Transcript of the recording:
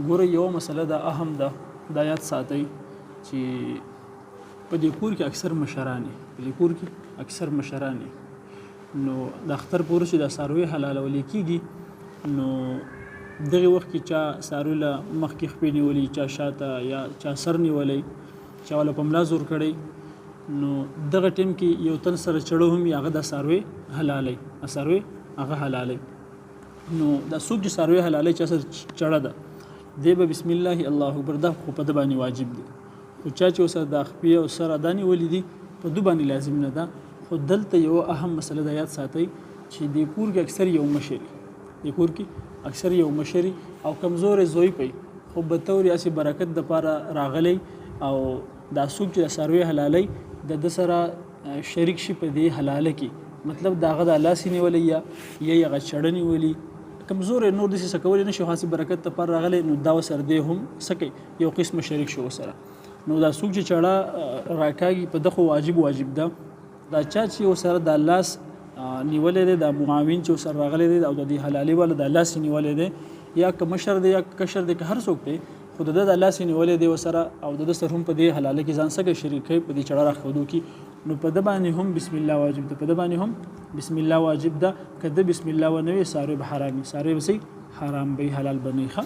ګوره یوه مسله دا اهم ده دا یاد ساتئ چې په دې کور کې اکثر مشران نو د اختر په ورځ چې د څاروي حلالول کېږي نو دغه وخت کې چا څاروي له مخکې خپې نیولي چا شاته یا چا سر نیولی چا والا په ملا زور کړی نو دغه ټیم کې یو تن سره چړو هم هغه د څاروي حلالوي نو دا څوک چې څاروي حلالوي چا سره چړه ده دی به بسم الله الله اکبر دا خو په ده باندې واجب دی خو چا چې ورسره د خپې او سر ادا نیولي دي په ده باندې لازم نه ده خو دلته یوه اهم مسله ده یاد ساتئ چې دې کور کې اکثر یو مشري او کمزورې زوی پي خو به طور یاسې برکت دپاره راغلی او دا څوک چې د څاروي حلالوي د ده سره شریک شي په دې حلاله کې مطلب د هغه د لاسې نیولی یا هغه چړه نیولي کمزور نور داسې څه کولی نه شي خاصې برکت لپاره راغلی نو دا ورسره دی هم څه کوي یو قسمه شریک شو ورسره نو دا څوک چې چړه راکاږي په ده خو واجب ده دا چا چې ورسره د لاس نیولی دی دا معاون چې ورسره راغلی دی او د دې حلالي والا د لاس نیولی دی یا که مشر دی یا کشر دی که هر څوک دی خو د ده د لاس نیولی دی ورسره او د ده سره هم په دې حلاله کې ځان څه کوي شریک کوي په دې چړه راښودو کې نو په ده باندې هم بسم الله واجب ده که ده بسم الله ونه وي څاروي به حرام وي حرام به حلال به نه وي